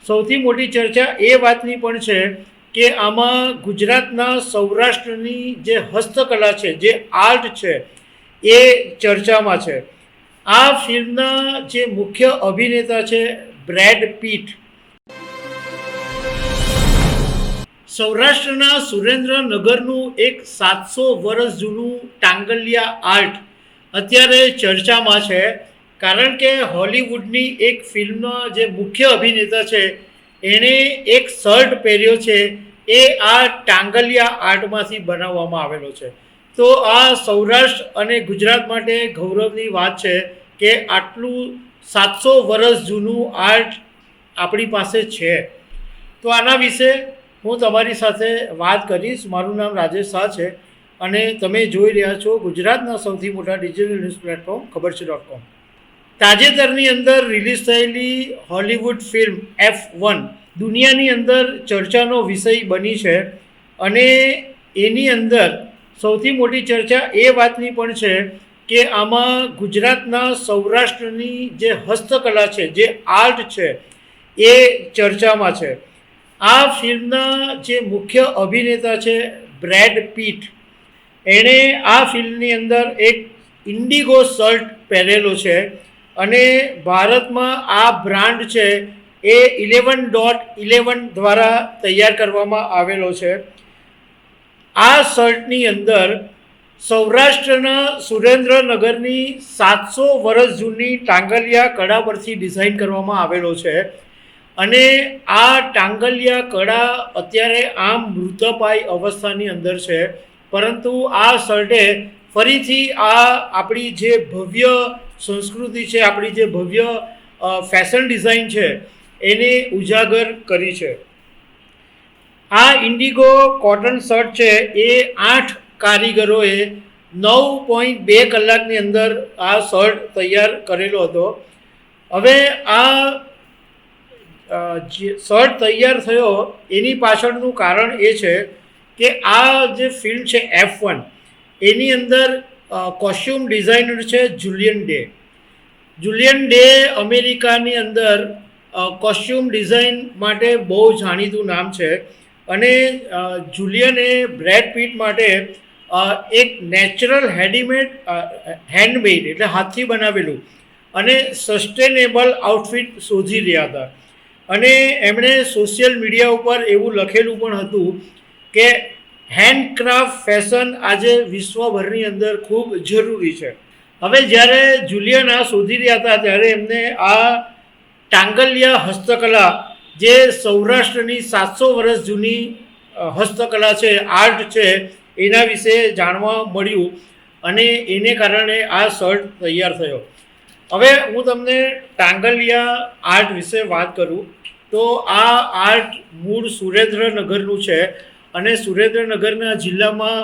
સૌથી મોટી ચર્ચા એ વાતની પણ છે કે આમાં ગુજરાતના સૌરાષ્ટ્રની જે હસ્તકલા છે, જે આર્ટ છે, એ ચર્ચામાં છે. આ ફિલ્મના જે મુખ્ય અભિનેતા છે બ્રેડ પીટ. સૌરાષ્ટ્રના સુરેન્દ્રનગરનું એક 700 વર્ષ જૂનું ટાંગલિયા આર્ટ અત્યારે ચર્ચામાં છે, કારણ કે હોલિવૂડની એક ફિલ્મના જે મુખ્ય અભિનેતા છે એણે એક શર્ટ પહેર્યો છે, એ આ ટાંગલિયા આર્ટમાંથી બનાવવામાં આવેલો છે. તો આ સૌરાષ્ટ્ર અને ગુજરાત માટે ગૌરવની વાત છે કે આટલું 700 વર્ષ જૂનું આર્ટ આપણી પાસે છે. તો આના વિશે હું તમારી સાથે વાત કરીશ. મારું નામ રાજેશ શાહ છે અને તમે જોઈ રહ્યા છો ગુજરાતના સૌથી મોટા ડિજિટલ ન્યૂઝ પ્લેટફોર્મ ખબર છે.com. તાજેતરની અંદર રિલીઝ થયેલી હોલિવૂડ ફિલ્મ F1 દુનિયાની અંદર ચર્ચાનો વિષય બની છે અને એની અંદર સૌથી મોટી ચર્ચા એ વાતની પણ છે કે આમાં ગુજરાતના સૌરાષ્ટ્રની જે હસ્તકલા છે, જે આર્ટ છે, એ ચર્ચામાં છે. આ ફિલ્મના જે મુખ્ય અભિનેતા છે બ્રેડ પીટ, એણે આ ફિલ્મની અંદર એક ઇન્ડિગો શર્ટ પહેરેલો છે અને ભારતમાં આ બ્રાન્ડ છે એ 11.11 દ્વારા તૈયાર કરવામાં આવેલો છે. આ શર્ટની અંદર સૌરાષ્ટ્રના સુરેન્દ્રનગરની 700 વર્ષ જૂની ટાંગલિયા કળા પરથી ડિઝાઇન કરવામાં આવેલો છે અને આ ટાંગલિયા કળા અત્યારે આમ મૃતપાય અવસ્થાની અંદર છે, પરંતુ આ શર્ટે ફરીથી આ આપણી જે ભવ્ય સંસ્કૃતિ છે, આપણી જે ભવ્ય ફેશન ડિઝાઇન છે એને ઉજાગર કરી છે. આ ઇન્ડિગો કોટન શર્ટ છે એ 8 કારીગરોએ 9.2 કલાકની અંદર આ શર્ટ તૈયાર કરેલો હતો. હવે આ જે શર્ટ તૈયાર થયો એની પાછળનું કારણ એ છે કે આ જે ફિલ્મ છે F1, એની અંદર કોસ્ચ્યુમ ડિઝાઇનર છે જુલિયન ડે. જુલિયન ડે અમેરિકાની અંદર કોસ્ચ્યુમ ડિઝાઇન માટે બહુ જાણીતું નામ છે અને જુલિયને બ્રેડ પીટ માટે એક નેચરલ હેન્ડમેડ એટલે હાથથી બનાવેલું અને સસ્ટેનેબલ આઉટફિટ શોધી રહ્યા હતા અને એમણે સોશિયલ મીડિયા ઉપર એવું લખેલું પણ હતું કે હેન્ડક્રાફ્ટ ફેશન આજે વિશ્વભરની અંદર ખૂબ જરૂરી છે. હવે જ્યારે જુલિયન આ શોધી રહ્યા હતા ત્યારે એમને આ ટાંગલિયા હસ્તકલા, જે સૌરાષ્ટ્રની 700 વર્ષ જૂની હસ્તકલા છે, આર્ટ છે, એના વિશે જાણવા મળ્યું અને એને કારણે આ શર્ટ તૈયાર થયો. હવે હું તમને ટાંગલિયા આર્ટ વિશે વાત કરું તો આ આર્ટ મૂળ સુરેન્દ્રનગરનું છે અને સુરેન્દ્રનગરના જિલ્લામાં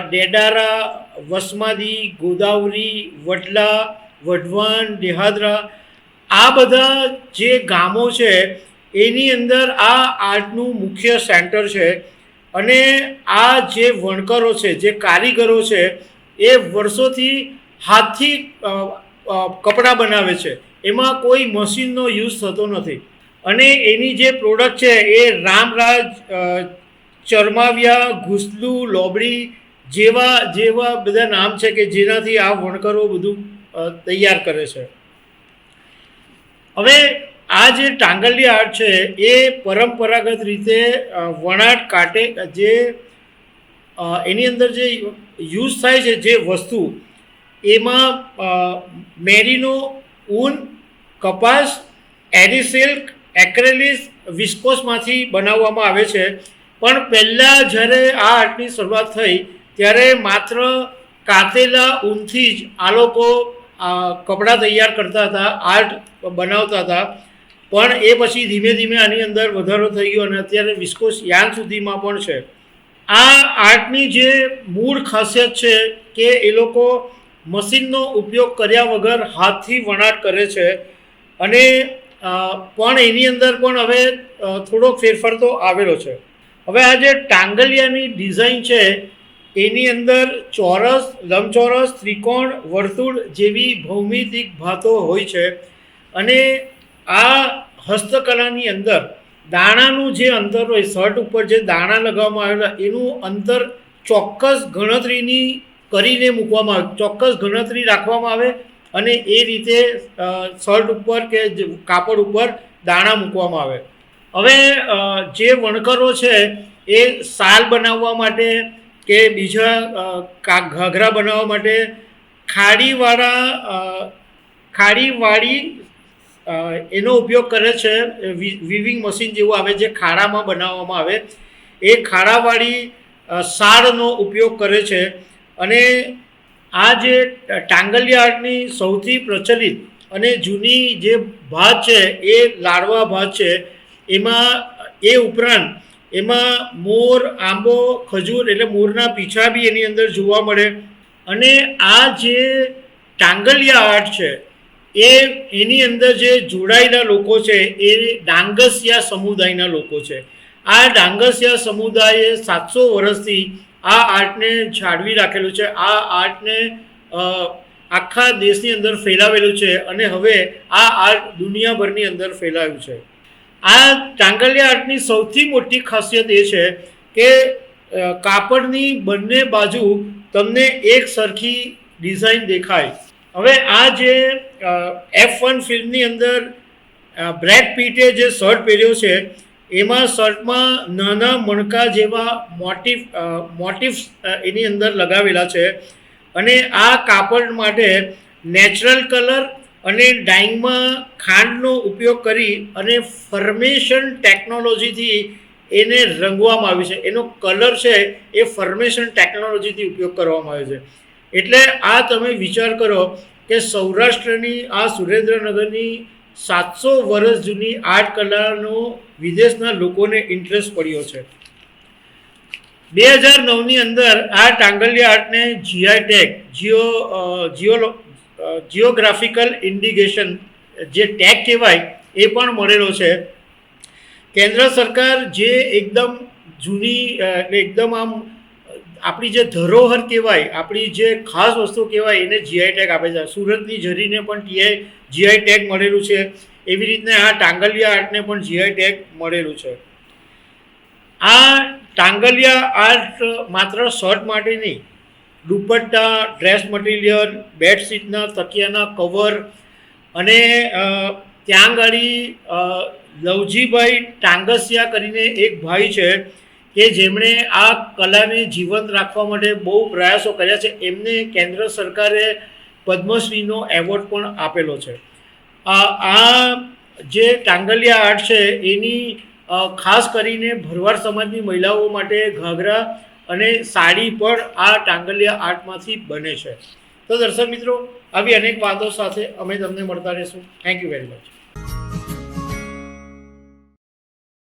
ડેડારા, વસમાદી, ગોદાવરી, વડલા, વઢવાણ, દેહાદરા, આ બધા જે ગામો છે એની અંદર આ આર્ટનું મુખ્ય સેન્ટર છે અને આ જે વણકરો છે, જે કારીગરો છે, એ વર્ષોથી હાથથી કપડાં બનાવે છે. એમાં કોઈ મશીનનો યુઝ થતો નથી અને એની જે પ્રોડક્ટ છે એ રામરાજ, ચરમાવિયા, ઘુસલું, લોબડી જેવા બધા નામ છે કે જેનાથી આ વણકરો બધું તૈયાર કરે છે. હવે આ જે ટાંગલિયા આર્ટ છે એ પરંપરાગત રીતે વણાટ કાંટે જે એની અંદર જે યુઝ થાય છે જે વસ્તુ, એમાં મેરીનો ઊન, કપાસ, એરીસિલ્ક, એક્રેલિસ, વિસ્કોસમાંથી બનાવવામાં આવે છે. પણ પહેલાં જ્યારે આ આર્ટની શરૂઆત થઈ ત્યારે માત્ર કાતેલા ઊનથી જ આ લોકો કપડાં તૈયાર કરતા હતા, આર્ટ બનાવતા હતા. પણ એ પછી ધીમે ધીમે આની અંદર વધારો થઈ ગયો અને અત્યારે વિસ્કોસ યાન સુધીમાં પણ છે. આ આર્ટની જે મૂળ ખાસિયત છે કે એ લોકો મશીનનો ઉપયોગ કર્યા વગર હાથથી વણાટ કરે છે અને પણ એની અંદર પણ હવે થોડોક ફેરફાર તો આવેલો છે. હવે આ જે ટાંગલિયાની ડિઝાઇન છે એની અંદર ચોરસ, લંબચોરસ, ત્રિકોણ, વર્તુળ જેવી ભૌમિતિક ભાતો હોય છે અને આ હસ્તકલાની અંદર દાણાનું જે અંતર હોય, શર્ટ ઉપર જે દાણા લગાવવામાં આવેલા એનું અંતર ચોક્કસ ગણતરીની કરીને મૂકવામાં આવે, ચોક્કસ ગણતરી રાખવામાં આવે અને એ રીતે શર્ટ ઉપર કે કાપડ ઉપર દાણા મૂકવામાં આવે. હવે જે વણકરો છે એ શાલ બનાવવા માટે કે બીજા ઘાઘરા બનાવવા માટે ખાડીવાળી એનો ઉપયોગ કરે છે. વિવિંગ મશીન જેવું આવે જે ખાડામાં બનાવવામાં આવે, એ ખાડાવાળી શાળનો ઉપયોગ કરે છે. અને આ જે ટાંગલિયા આર્ટની સૌથી પ્રચલિત અને જૂની જે ભાત છે એ લાડવા ભાત છે. એમાં એ ઉપરાંત એમાં મોર, આંબો, ખજૂર એટલે મોરના પીછા બી એની અંદર જોવા મળે. અને આ જે ટાંગલિયા આર્ટ છે એની અંદર જે જોડાયેલા લોકો છે એ ડાંગસિયા સમુદાયના લોકો છે. આ ડાંગસિયા સમુદાયે 700 વર્ષથી આ આર્ટને જાળવી રાખેલું છે. આ આર્ટને આખા દેશની અંદર ફેલાવેલું છે અને હવે આ આર્ટ દુનિયાભરની અંદર ફેલાયું છે. આ ટાંગલિયા આર્ટની સૌથી મોટી ખાસિયત એ છે કે કાપડની બંને બાજુ તમને એક સરખી ડિઝાઇન દેખાય. હવે આ જે F1 ફિલ્મની અંદર બ્રેડ પીટે જે શર્ટ પહેર્યો છે એમાં શર્ટમાં નાના મણકા જેવા મોટિવ્સ એની અંદર લગાવેલા છે. અને આ કાપડ માટે નેચરલ કલર અને ડાઇંગમાં ખાંડનો ઉપયોગ કરી અને ફર્મેશન ટેકનોલોજીથી એને રંગવામાં આવ્યું છે. એનો કલર છે એ ફર્મેશન ટેકનોલોજીથી ઉપયોગ કરવામાં આવ્યો છે. એટલે આ તમે વિચાર કરો કે સૌરાષ્ટ્રની આ સુરેન્દ્રનગરની 700 વર્ષ જૂની આર્ટ કલાનો વિદેશના લોકોને ઇન્ટરેસ્ટ પડ્યો છે. 2009ની અંદર આ ટાંગલિયા આર્ટને GI ટેગ જિયોગ્રાફિકલ ઇન્ડિકેશન જે ટેગ કહેવાય એ પણ મળેલો છે. કેન્દ્ર સરકાર જે એકદમ જૂની એકદમ આમ આપણી જે ધરોહર કહેવાય, આપણી જે ખાસ વસ્તુ કહેવાય એને GI ટેગ આપે છે. સુરતની ઝરીને પણ GI ટેગ મળેલું છે. એવી રીતના આ ટાંગલિયા આર્ટને પણ GI ટેગ મળેલું છે. આ ટાંગલિયા આર્ટ માત્ર શર્ટ માટે નહીં, દુપટ્ટા, ડ્રેસ મટીરિયલ, બેડશીટના તકિયાના કવર અને ત્યાં આગળ લવજીભાઈ ટાંગસિયા કરીને એક ભાઈ છે કે જેમણે આ કલાને જીવંત રાખવા માટે બહુ પ્રયાસો કર્યા છે. એમને કેન્દ્ર સરકારે પદ્મશ્રીનો એવોર્ડ પણ આપેલો છે. આ જે ટાંગલિયા આર્ટ છે એની ખાસ કરીને ભરવાડ સમાજની મહિલાઓ માટે ઘાઘરા અને સાડી પણ આ ટાંગલિયા આર્ટમાંથી બને છે. તો દર્શક મિત્રો, આવી અનેક વાતો સાથે અમે તમને મળતા રહીશું. Thank you very much.